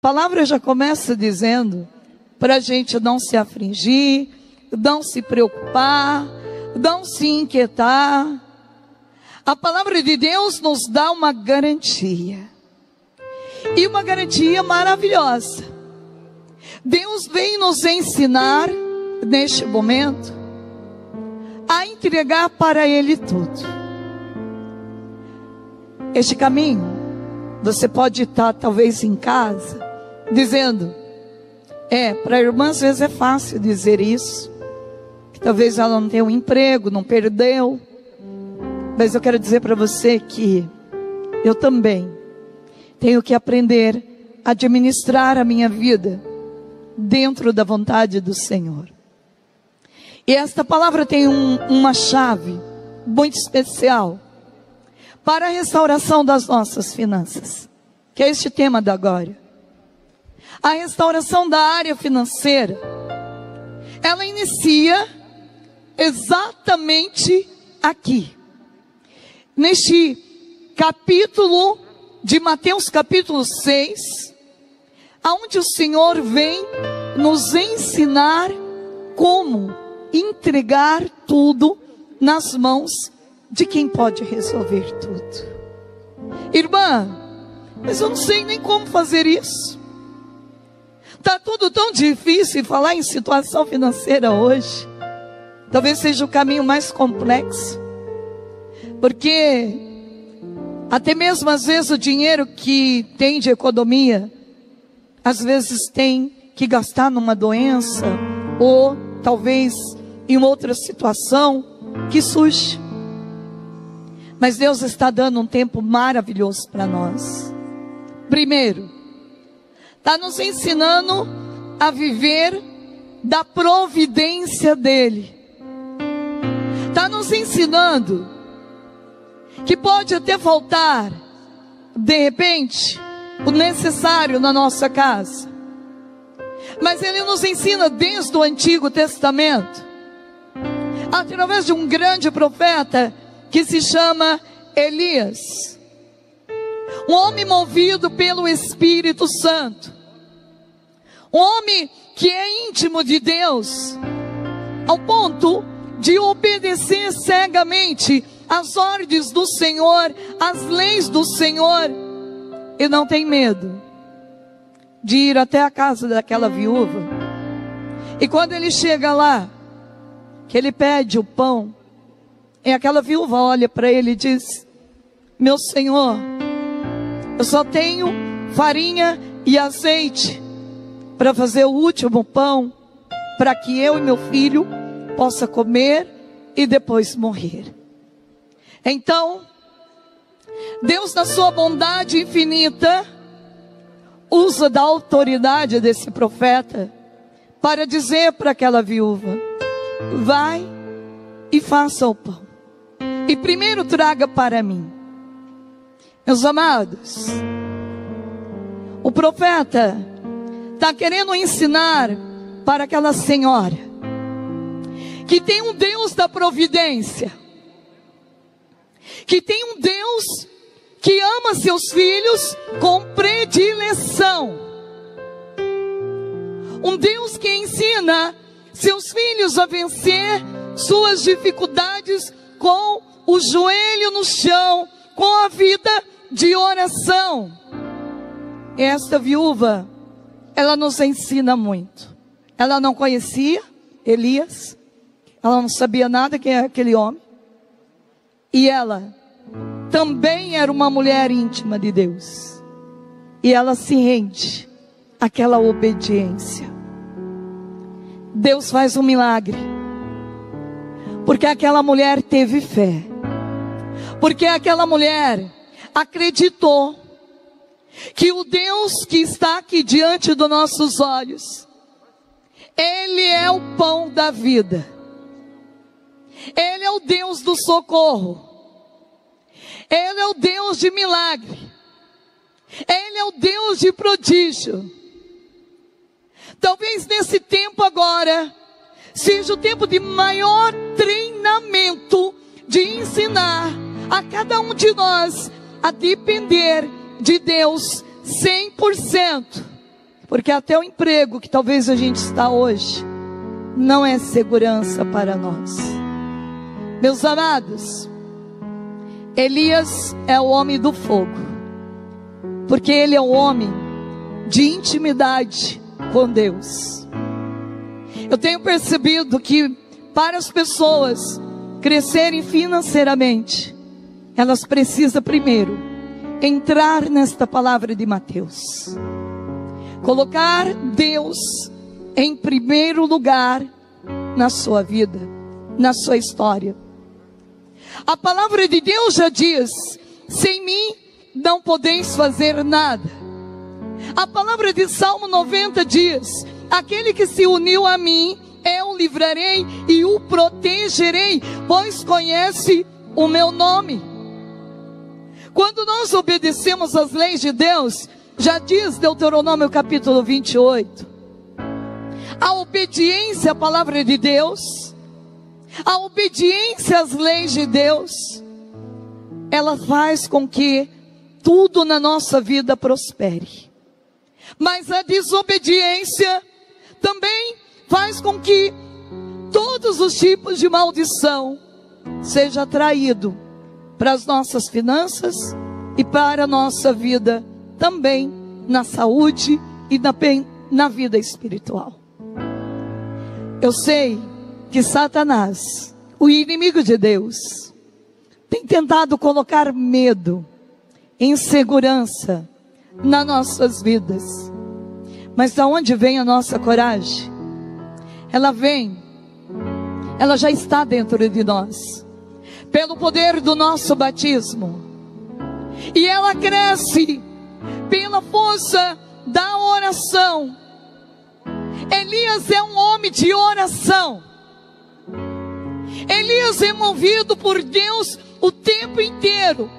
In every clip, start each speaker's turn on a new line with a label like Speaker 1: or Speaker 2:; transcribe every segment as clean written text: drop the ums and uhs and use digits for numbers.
Speaker 1: palavra já começa dizendo para a gente não se afligir, não se preocupar, não se inquietar. A palavra de Deus nos dá uma garantia, e uma garantia maravilhosa. Deus vem nos ensinar, neste momento, a entregar para Ele tudo. Este caminho, você pode estar talvez em casa, dizendo, para a irmã às vezes é fácil dizer isso, que talvez ela não tenha um emprego, não perdeu, mas eu quero dizer para você que eu também tenho que aprender a administrar a minha vida dentro da vontade do Senhor. E esta palavra tem uma chave muito especial para a restauração das nossas finanças, que é este tema da agora. A restauração da área financeira, ela inicia exatamente aqui, neste capítulo de Mateus capítulo 6, aonde o Senhor vem nos ensinar como entregar tudo nas mãos de quem pode resolver tudo. Irmã, mas eu não sei nem como fazer isso. Está tudo tão difícil. Falar em situação financeira hoje talvez seja o caminho mais complexo, porque até mesmo às vezes o dinheiro que tem de economia, às vezes tem que gastar numa doença, ou talvez em outra situação que surge. Mas Deus está dando um tempo maravilhoso para nós. Primeiro, está nos ensinando a viver da providência dEle. Está nos ensinando que pode até faltar, de repente, o necessário na nossa casa. Mas Ele nos ensina desde o Antigo Testamento, através de um grande profeta que se chama Elias, um homem movido pelo Espírito Santo, um homem que é íntimo de Deus, ao ponto de obedecer cegamente as ordens do Senhor, as leis do Senhor, e não tem medo de ir até a casa daquela viúva. E quando ele chega lá, que ele pede o pão, e aquela viúva olha para ele e diz: meu senhor, eu só tenho farinha e azeite para fazer o último pão, para que eu e meu filho possa comer e depois morrer. Então, Deus, na sua bondade infinita, usa da autoridade desse profeta para dizer para aquela viúva: vai e faça o pão, e primeiro traga para mim. Meus amados, o profeta está querendo ensinar para aquela senhora que tem um Deus da providência, que tem um Deus que ama seus filhos com predileção, um Deus que ensina seus filhos a vencer suas dificuldades com o joelho no chão, com a vida de oração. E esta viúva, ela nos ensina muito. Ela não conhecia Elias, ela não sabia nada quem é aquele homem, e ela também era uma mulher íntima de Deus, e ela se rende àquela obediência. Deus faz um milagre, porque aquela mulher teve fé, porque aquela mulher acreditou que o Deus que está aqui diante dos nossos olhos, Ele é o pão da vida, Ele é o Deus do socorro, Ele é o Deus de milagre, Ele é o Deus de prodígio. Talvez nesse tempo agora seja o tempo de maior treinamento, de ensinar a cada um de nós a depender de Deus 100%. Porque até o emprego que talvez a gente está hoje, não é segurança para nós. Meus amados, Elias é o homem do fogo, porque ele é o homem de intimidade com Deus. Eu tenho percebido que para as pessoas crescerem financeiramente, elas precisam primeiro entrar nesta palavra de Mateus, colocar Deus em primeiro lugar na sua vida, na sua história. A palavra de Deus já diz: sem mim não podeis fazer nada. A palavra de Salmo 90 diz: aquele que se uniu a mim, eu o livrarei e o protegerei, pois conhece o meu nome. Quando nós obedecemos às leis de Deus, já diz Deuteronômio capítulo 28, a obediência à palavra de Deus, a obediência às leis de Deus, ela faz com que tudo na nossa vida prospere. Mas a desobediência também faz com que todos os tipos de maldição seja atraído para as nossas finanças e para a nossa vida também, na saúde e na vida espiritual. Eu sei que Satanás, o inimigo de Deus, tem tentado colocar medo, insegurança nas nossas vidas. Mas de onde vem a nossa coragem? Ela já está dentro de nós, pelo poder do nosso batismo, e ela cresce pela força da oração. Elias é um homem de oração. Elias é movido por Deus o tempo inteiro.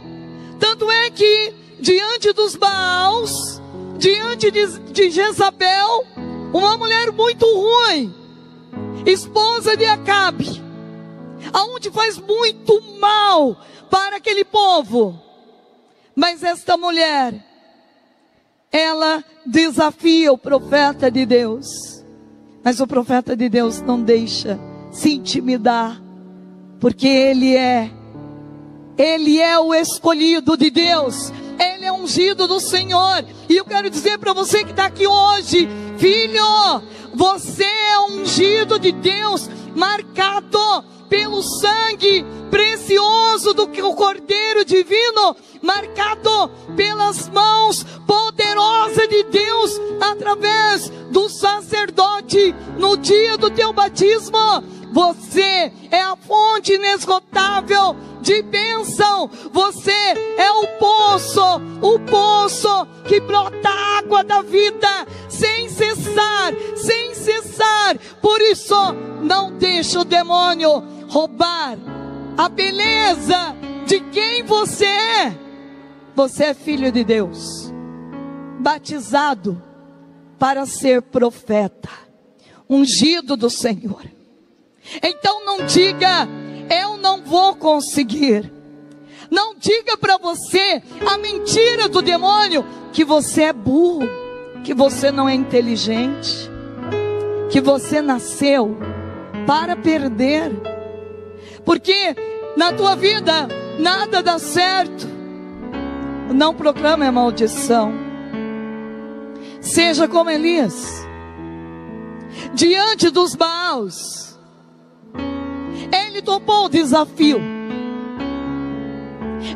Speaker 1: Tanto é que diante dos Baals, diante de Jezabel, uma mulher muito ruim, esposa de Acabe, aonde faz muito mal para aquele povo, mas esta mulher, ela desafia o profeta de Deus, mas o profeta de Deus não deixa se intimidar, porque ele é o escolhido de Deus, ele é ungido do Senhor. E eu quero dizer para você que está aqui hoje, filho, você é ungido de Deus, marcado pelo sangue precioso do Cordeiro Divino, marcado pelas mãos poderosas de Deus, através do sacerdote, no dia do teu batismo. Você é a fonte inesgotável de bênção. Você é o poço que brota água da vida, sem cessar. Por isso, não deixe o demônio roubar a beleza de quem você é. Você é filho de Deus, batizado para ser profeta, ungido do Senhor. Então não diga, eu não vou conseguir. Não diga para você a mentira do demônio, que você é burro, que você não é inteligente, que você nasceu para perder, porque na tua vida nada dá certo. Não proclame a maldição. Seja como Elias, diante dos Baals, ele topou o desafio.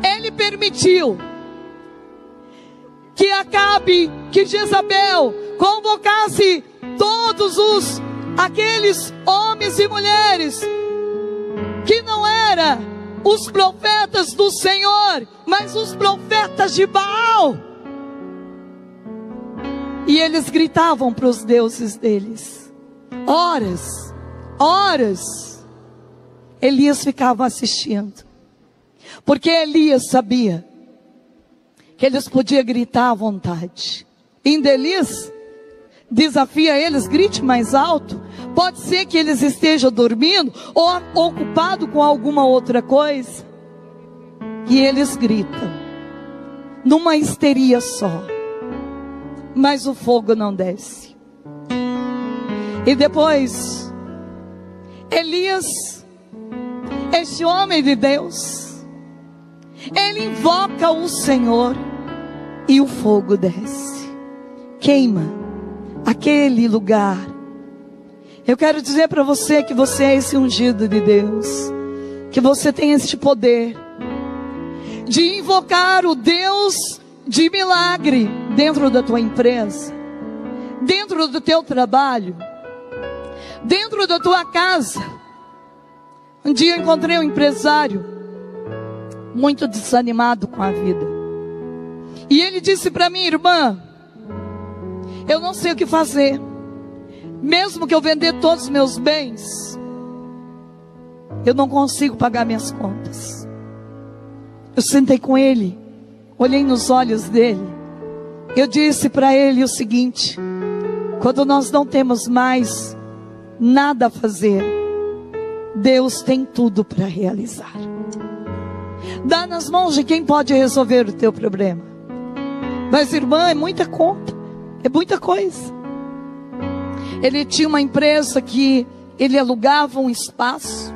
Speaker 1: Ele permitiu que Acabe, que Jezabel convocasse todos aqueles homens e mulheres que não eram os profetas do Senhor, mas os profetas de Baal. E eles gritavam para os deuses deles, horas. Elias ficava assistindo, porque Elias sabia que eles podiam gritar à vontade. Indo Elias desafia eles, grite mais alto. Pode ser que eles estejam dormindo ou ocupados com alguma outra coisa, e eles gritam numa histeria só. mas o fogo não desce. E depois, Elias, este homem de Deus, ele invoca o Senhor e o fogo desce, queima aquele lugar. Eu quero dizer para você que você é esse ungido de Deus, que você tem este poder de invocar o Deus de milagre dentro da tua empresa, dentro do teu trabalho, dentro da tua casa. Um dia eu encontrei um empresário muito desanimado com a vida, e ele disse para mim: irmã, eu não sei o que fazer. Mesmo que eu vender todos os meus bens, eu não consigo pagar minhas contas. Eu sentei com ele, olhei nos olhos dele, eu disse para ele o seguinte: quando nós não temos mais nada a fazer, Deus tem tudo para realizar. Dá nas mãos de quem pode resolver o teu problema. Mas irmã, é muita conta, é muita coisa. Ele tinha uma empresa que ele alugava um espaço.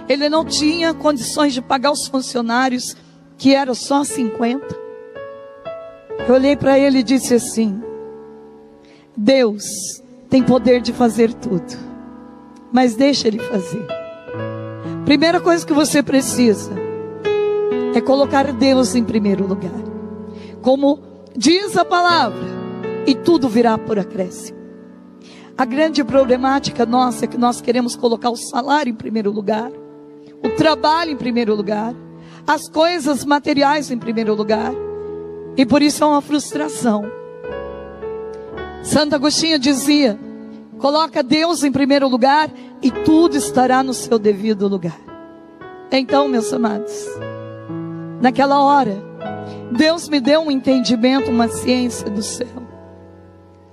Speaker 1: Ele não tinha condições de pagar os funcionários, que eram só 50. Eu olhei para ele e disse assim: Deus tem poder de fazer tudo, mas deixa Ele fazer. Primeira coisa que você precisa é colocar Deus em primeiro lugar. Como diz a palavra, e tudo virá por acréscimo. A grande problemática nossa é que nós queremos colocar o salário em primeiro lugar, o trabalho em primeiro lugar, as coisas materiais em primeiro lugar, e por isso é uma frustração. Santo Agostinho dizia: coloca Deus em primeiro lugar e tudo estará no seu devido lugar. Então, meus amados, naquela hora, Deus me deu um entendimento, uma ciência do céu.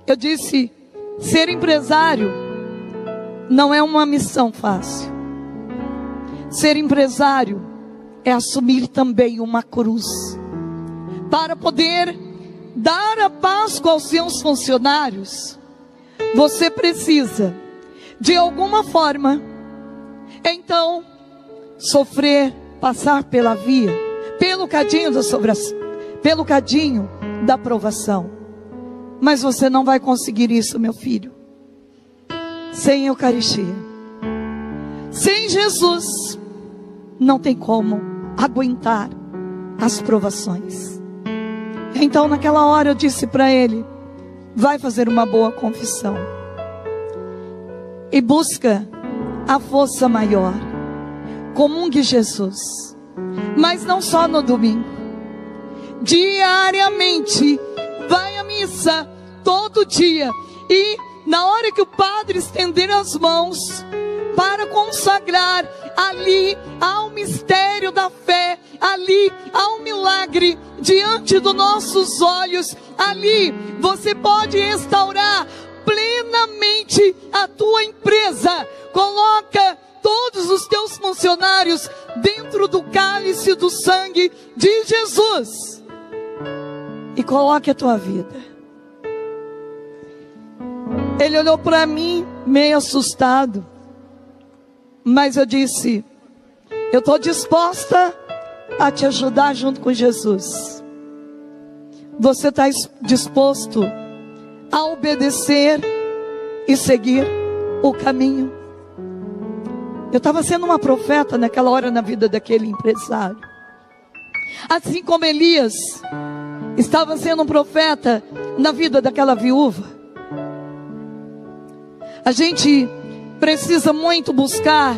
Speaker 1: Eu disse: ser empresário não é uma missão fácil. Ser empresário é assumir também uma cruz, para poder dar a Páscoa aos seus funcionários. Você precisa, de alguma forma, então, sofrer, passar pela via, pelo cadinho da provação. Mas você não vai conseguir isso, meu filho, sem Eucaristia. Sem Jesus, não tem como aguentar as provações. Então naquela hora eu disse para ele: vai fazer uma boa confissão e busca a força maior, comungue Jesus, mas não só no domingo, diariamente. Vai à missa todo dia, e na hora que o padre estender as mãos para consagrar, ali há um mistério da fé, ali há um milagre diante dos nossos olhos. Ali você pode restaurar plenamente a tua empresa. Coloca todos os teus funcionários dentro do cálice do sangue de Jesus e coloque a tua vida. Ele olhou para mim meio assustado, mas eu disse: eu estou disposta a te ajudar junto com Jesus. Você está disposto a obedecer e seguir o caminho? Eu estava sendo uma profeta naquela hora na vida daquele empresário, assim como Elias estava sendo um profeta na vida daquela viúva. A gente precisa muito buscar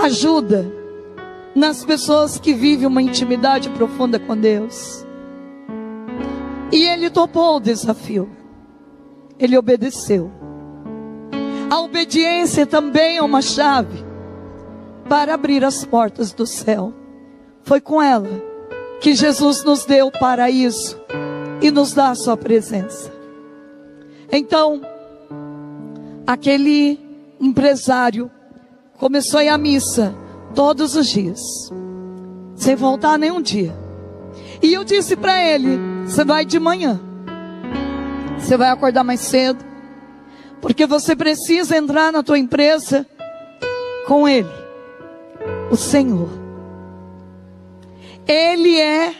Speaker 1: ajuda nas pessoas que vivem uma intimidade profunda com Deus. E ele topou o desafio, ele obedeceu. A obediência também é uma chave para abrir as portas do céu. Foi com ela que Jesus nos deu o paraíso e nos dá a sua presença. Então, aquele empresário começou a ir à missa todos os dias, sem faltar nenhum dia. E eu disse para ele: você vai de manhã, Você vai acordar mais cedo, porque você precisa entrar na tua empresa com Ele, o Senhor. Ele é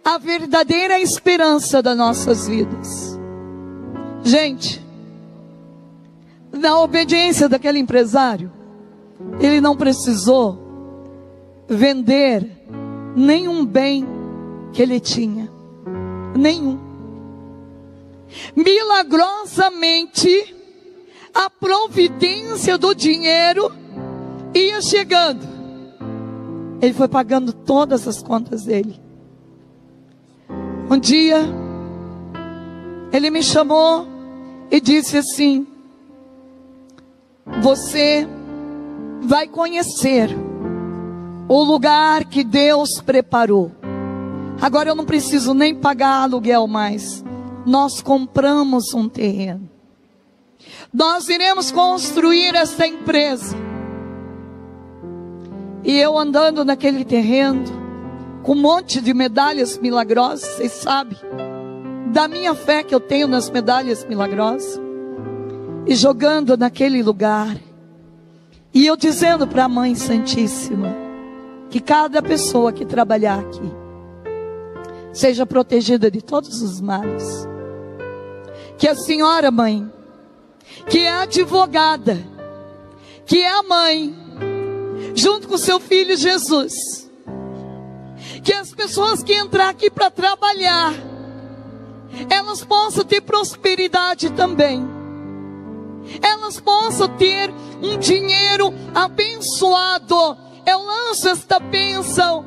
Speaker 1: a verdadeira esperança das nossas vidas. Gente, na obediência daquele empresário, ele não precisou vender nenhum bem que ele tinha, nenhum. Milagrosamente, a providência do dinheiro ia chegando. Ele foi pagando todas as contas dele. Um dia, ele me chamou e disse assim: você vai conhecer o lugar que Deus preparou. Agora eu não preciso nem pagar aluguel mais. Nós compramos um terreno. Nós iremos construir essa empresa. E eu andando naquele terreno, com um monte de medalhas milagrosas, vocês sabem da minha fé que eu tenho nas medalhas milagrosas, e jogando naquele lugar, e eu dizendo para a Mãe Santíssima, que cada pessoa que trabalhar aqui, seja protegida de todos os males, que a senhora mãe, que é advogada, que é a mãe, junto com seu filho Jesus, que as pessoas que entrar aqui para trabalhar, elas possam ter prosperidade também, elas possam ter um dinheiro abençoado. Eu lanço esta bênção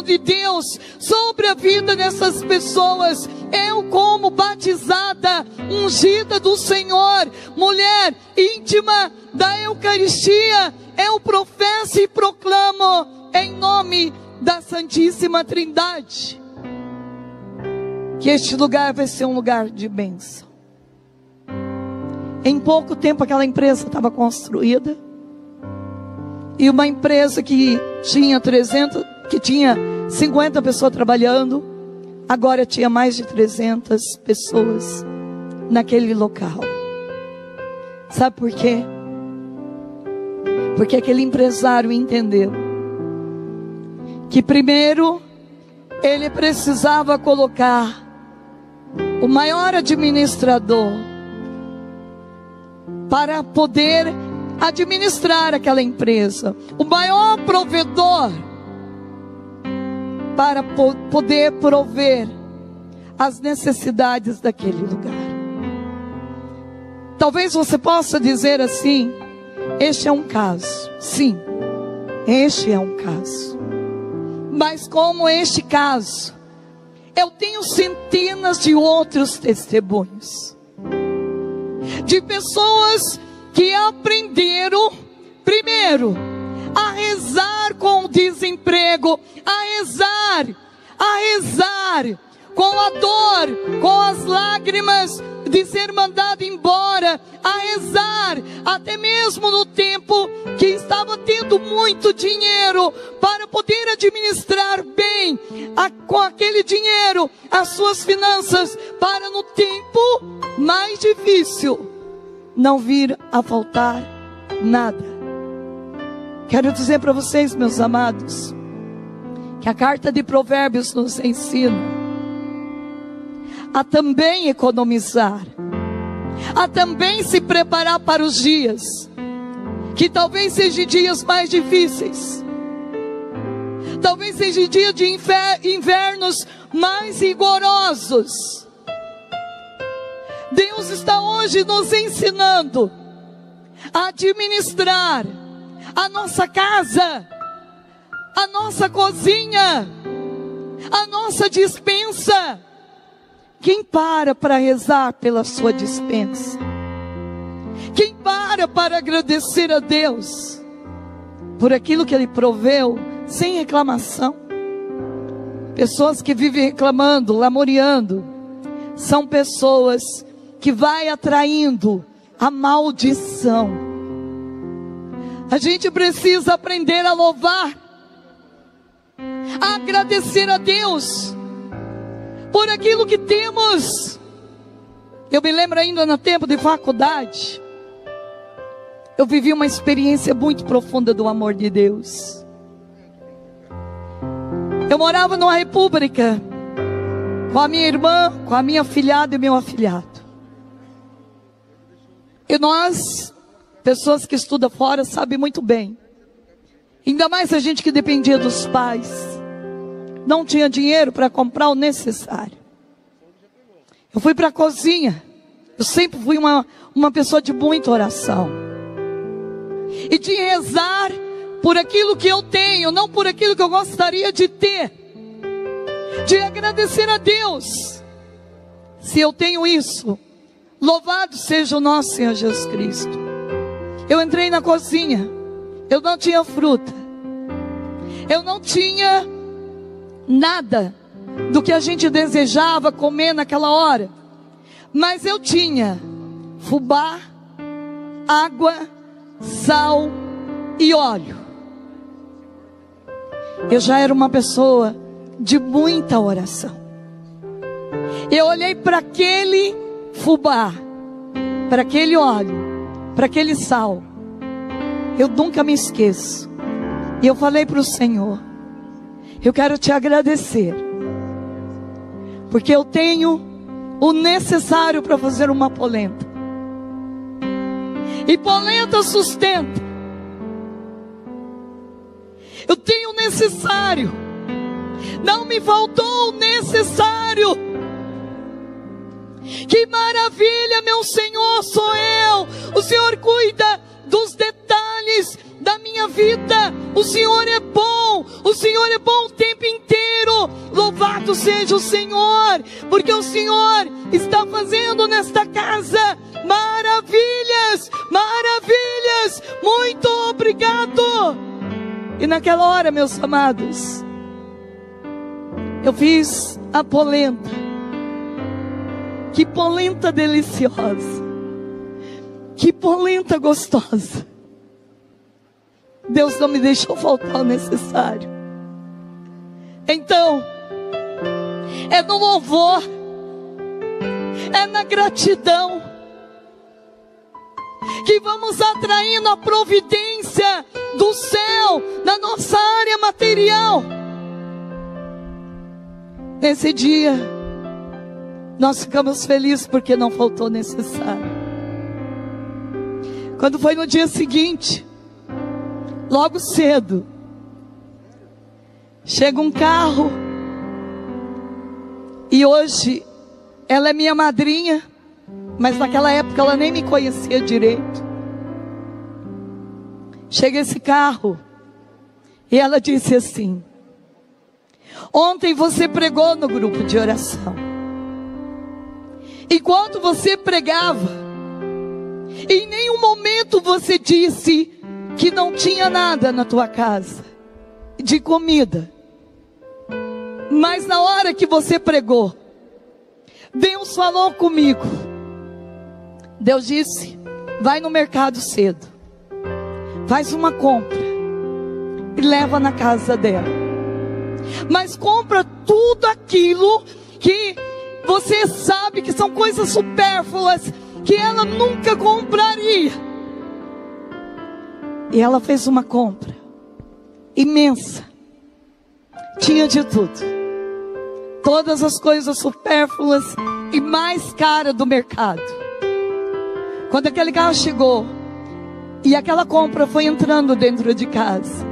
Speaker 1: de Deus sobre a vida dessas pessoas. Eu, como batizada, ungida do Senhor, mulher íntima da Eucaristia, eu professo e proclamo em nome da Santíssima Trindade que este lugar vai ser um lugar de bênção. Em pouco tempo aquela empresa estava construída, e uma empresa que tinha 50 pessoas trabalhando, agora tinha mais de 300 pessoas naquele local. Sabe por quê? Porque aquele empresário entendeu que primeiro ele precisava colocar o maior administrador para poder administrar aquela empresa, o maior provedor para poder prover as necessidades daquele lugar. Talvez você possa dizer assim: este é um caso. Sim, este é um caso. Mas como este caso, eu tenho centenas de outros testemunhos de pessoas que aprenderam, primeiro, a rezar com o desemprego, a rezar com a dor, com as lágrimas de ser mandado embora, a rezar até mesmo no tempo que estava tendo muito dinheiro para poder administrar bem com aquele dinheiro as suas finanças, para no tempo mais difícil não vir a faltar nada. Quero dizer para vocês, meus amados, que a carta de Provérbios nos ensina a também economizar, a também se preparar para os dias, que talvez sejam dias mais difíceis, talvez sejam dias de invernos mais rigorosos. Deus está hoje nos ensinando a administrar a nossa casa, a nossa cozinha, a nossa despensa. Quem para rezar pela sua despensa? Quem para agradecer a Deus por aquilo que Ele proveu, sem reclamação? Pessoas que vivem reclamando, lamuriando, são pessoas que vai atraindo a maldição. A gente precisa aprender a louvar, a agradecer a Deus por aquilo que temos, Eu me lembro ainda no tempo de faculdade, eu vivi uma experiência muito profunda do amor de Deus. Eu morava numa república com a minha irmã, com a minha afilhada e meu afilhado. E nós, pessoas que estudam fora, sabem muito bem. Ainda mais a gente que dependia dos pais. Não tinha dinheiro para comprar o necessário. Eu fui para a cozinha. Eu sempre fui uma pessoa de muita oração. E de rezar por aquilo que eu tenho, não por aquilo que eu gostaria de ter. De agradecer a Deus. Se eu tenho isso, louvado seja o nosso Senhor Jesus Cristo. Eu entrei na cozinha. Eu não tinha fruta. Eu não tinha nada do que a gente desejava comer naquela hora. Mas eu tinha fubá, água, sal e óleo. Eu já era uma pessoa de muita oração. Eu olhei para aquele fubá, para aquele óleo, para aquele sal. Eu nunca me esqueço. E eu falei para o Senhor: eu quero te agradecer, porque eu tenho o necessário para fazer uma polenta. E polenta sustenta. Eu tenho o necessário. Não me faltou o necessário. Que maravilha, meu Senhor, sou eu. O Senhor cuida dos detalhes da minha vida. O Senhor é bom. O Senhor é bom o tempo inteiro. Louvado seja o Senhor, porque o Senhor está fazendo nesta casa maravilhas, maravilhas. Muito obrigado. E naquela hora, meus amados, eu fiz a polenta. Que polenta deliciosa. Que polenta gostosa. Deus não me deixou faltar o necessário. Então, é no louvor, é na gratidão, que vamos atraindo a providência do céu na nossa área material. Nesse dia, nós ficamos felizes porque não faltou necessário. Quando foi no dia seguinte, logo cedo, chega um carro, e hoje ela é minha madrinha, mas naquela época ela nem me conhecia direito. Chega esse carro e ela disse assim: ontem você pregou no grupo de oração. Enquanto você pregava, em nenhum momento você disse que não tinha nada na tua casa de comida. Mas na hora que você pregou, Deus falou comigo. Deus disse: vai no mercado cedo, faz uma compra e leva na casa dela. Mas compra tudo aquilo que você sabe que são coisas supérfluas, que ela nunca compraria. E ela fez uma compra imensa. Tinha de tudo. Todas as coisas supérfluas e mais caras do mercado. Quando aquele carro chegou e aquela compra foi entrando dentro de casa.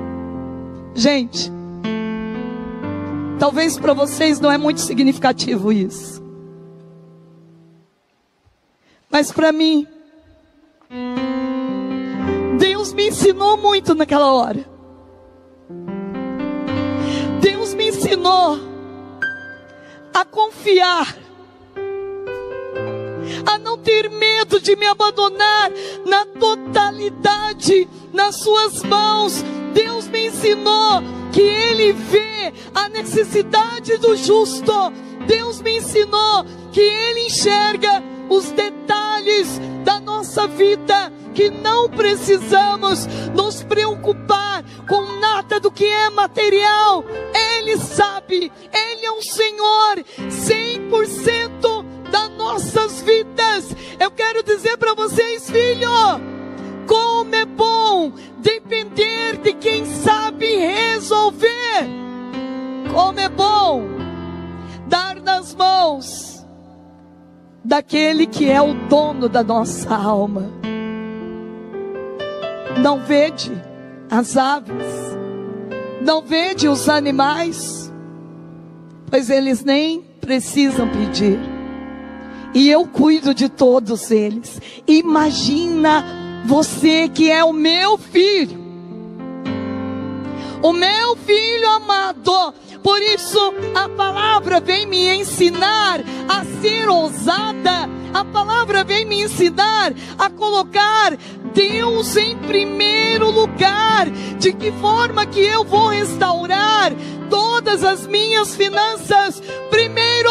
Speaker 1: Gente, talvez para vocês não é muito significativo isso. Mas para mim, Deus me ensinou muito naquela hora. Deus me ensinou a confiar, a não ter medo de me abandonar na totalidade nas suas mãos. Deus me ensinou que Ele vê a necessidade do justo. Deus me ensinou que Ele enxerga os detalhes da nossa vida, que não precisamos nos preocupar com nada do que é material. Ele sabe, Ele é um Senhor 100% das nossas vidas. Eu quero dizer para vocês, filho, como é bom depender de quem sabe resolver. Como é bom dar nas mãos daquele que é o dono da nossa alma. Não vede as aves, não vede os animais, pois eles nem precisam pedir, e eu cuido de todos eles. Imagina você que é o meu filho amado. Por isso a palavra vem me ensinar a ser ousada. A palavra vem me ensinar a colocar Deus em primeiro lugar. De que forma que eu vou restaurar todas as minhas finanças? Primeiro,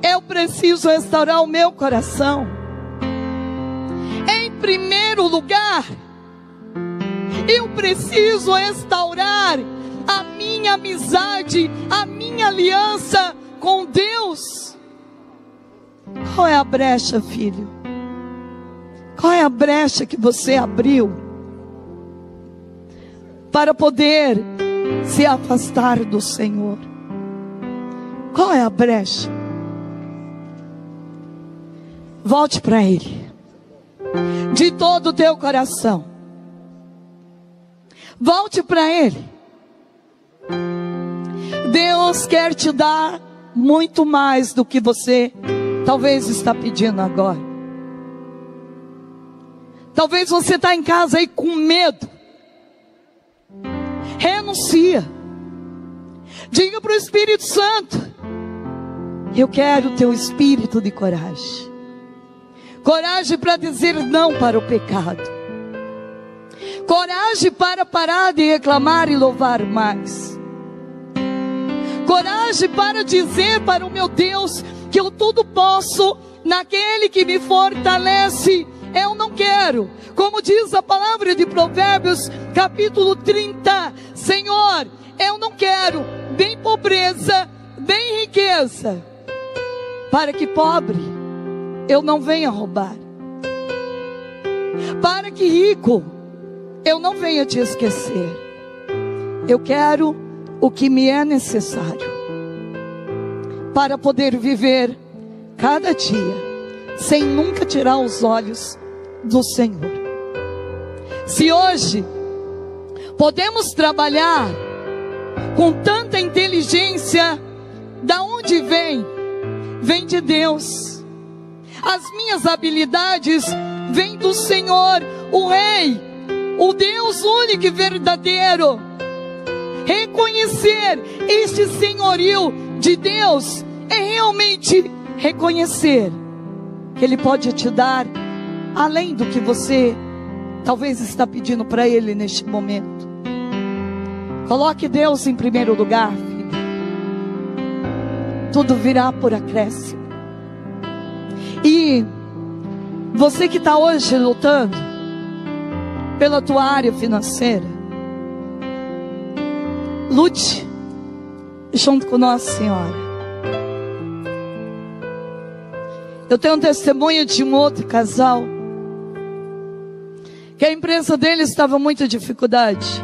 Speaker 1: eu preciso restaurar o meu coração. Em primeiro lugar, eu preciso restaurar a minha amizade, a minha aliança com Deus. Qual é a brecha, filho? Qual é a brecha que você abriu para poder se afastar do Senhor? Qual é a brecha? Volte para Ele de todo o teu coração. Volte para Ele. Deus quer te dar muito mais do que você talvez está pedindo agora. Talvez você está em casa aí com medo. Renuncia. Diga para o Espírito Santo: eu quero o teu espírito de coragem. Coragem para dizer não para o pecado. Coragem para parar de reclamar e louvar mais. Coragem para dizer para o meu Deus que eu tudo posso naquele que me fortalece. Eu não quero, como diz a palavra de Provérbios, capítulo 30, Senhor, eu não quero nem pobreza, nem riqueza, para que pobre eu não venha roubar, para que rico eu não venha te esquecer. Eu quero o que me é necessário para poder viver cada dia sem nunca tirar os olhos do Senhor. Se hoje podemos trabalhar com tanta inteligência, da onde vem? Vem de Deus. As minhas habilidades vêm do Senhor, o Rei, o Deus único e verdadeiro. Reconhecer este senhorio de Deus é realmente reconhecer que Ele pode te dar além do que você talvez está pedindo para Ele neste momento. Coloque Deus em primeiro lugar, filho. Tudo virá por acréscimo. E você que está hoje lutando pela tua área financeira, lute junto com Nossa Senhora. Eu tenho um testemunho de um outro casal que a empresa dele estava com muita dificuldade.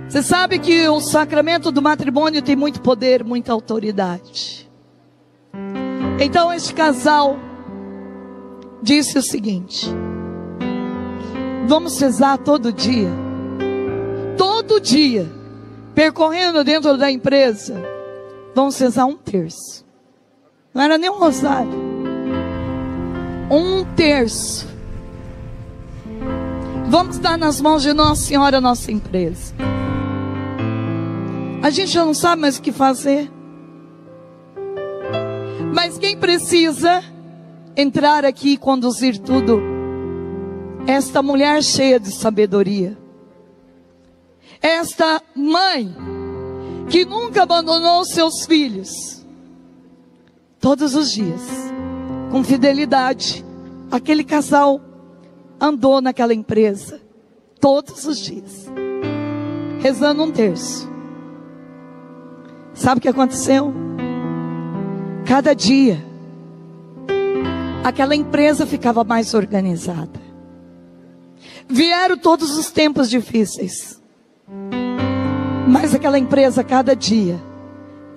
Speaker 1: Você sabe que o sacramento do matrimônio tem muito poder, muita autoridade. Então este casal disse o seguinte: vamos rezar todo dia, percorrendo dentro da empresa, vamos rezar um terço. Não era nem um rosário, um terço. Vamos dar nas mãos de Nossa Senhora a nossa empresa. A gente já não sabe mais o que fazer, mas quem precisa entrar aqui e conduzir tudo, esta mulher cheia de sabedoria, esta mãe que nunca abandonou seus filhos. Todos os dias, com fidelidade, aquele casal andou naquela empresa, todos os dias, rezando um terço. Sabe o que aconteceu? cada dia, aquela empresa ficava mais organizada. Vieram todos os tempos difíceis, mas aquela empresa, cada dia,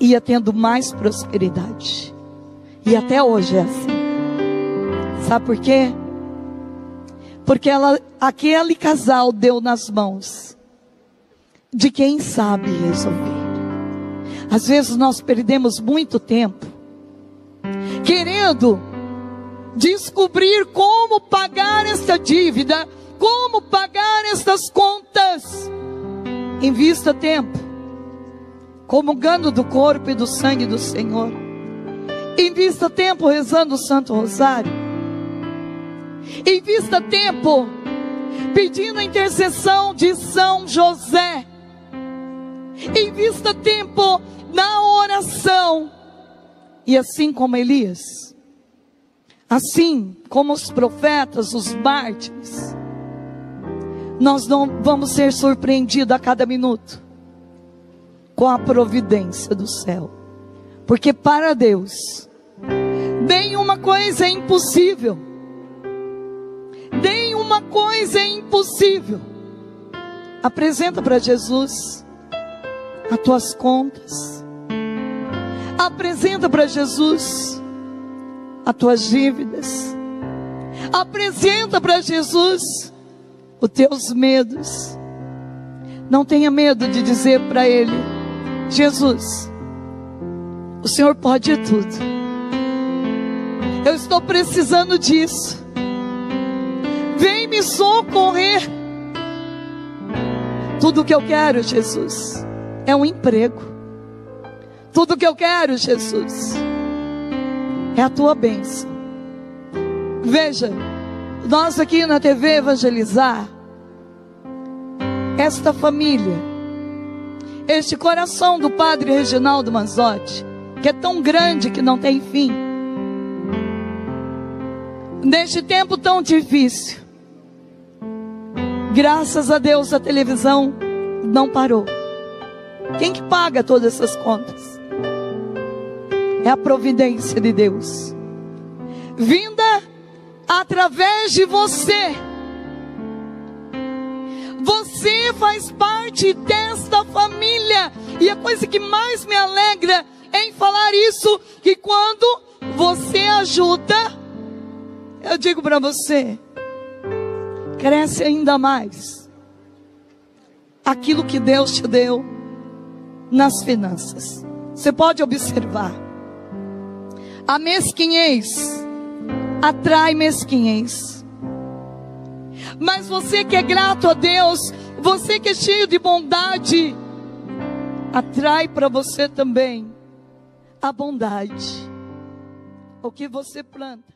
Speaker 1: ia tendo mais prosperidade. E até hoje é assim. Sabe por quê? Porque aquele casal deu nas mãos de quem sabe resolver. Às vezes nós perdemos muito tempo querendo descobrir como pagar essa dívida, como pagar essas contas. Invista tempo comungando do corpo e do sangue do Senhor. Invista tempo rezando o Santo Rosário. Invista tempo pedindo a intercessão de São José. Invista tempo na oração. E assim como Elias, assim como os profetas, os mártires, nós não vamos ser surpreendidos a cada minuto com a providência do céu. Porque para Deus nenhuma coisa é impossível. Nenhuma coisa é impossível. Apresenta para Jesus as tuas contas. Apresenta para Jesus as tuas dívidas. Apresenta para Jesus os teus medos. Não tenha medo de dizer para Ele: Jesus, o Senhor pode tudo. Eu estou precisando disso. Vem me socorrer. Tudo que eu quero, Jesus, é um emprego. Tudo que eu quero, Jesus, é a tua bênção. Veja, nós aqui na TV Evangelizar, esta família, este coração do Padre Reginaldo Manzotti, que é tão grande que não tem fim, neste tempo tão difícil, graças a Deus a televisão não parou. Quem que paga todas essas contas? É a providência de Deus, vinda através de você. Você faz parte desta família. E a coisa que mais me alegra em falar isso, que quando você ajuda, eu digo para você, cresce ainda mais aquilo que Deus te deu nas finanças. Você pode observar, a mesquinhez atrai mesquinhez. Mas você que é grato a Deus, você que é cheio de bondade, atrai para você também a bondade. O que você planta,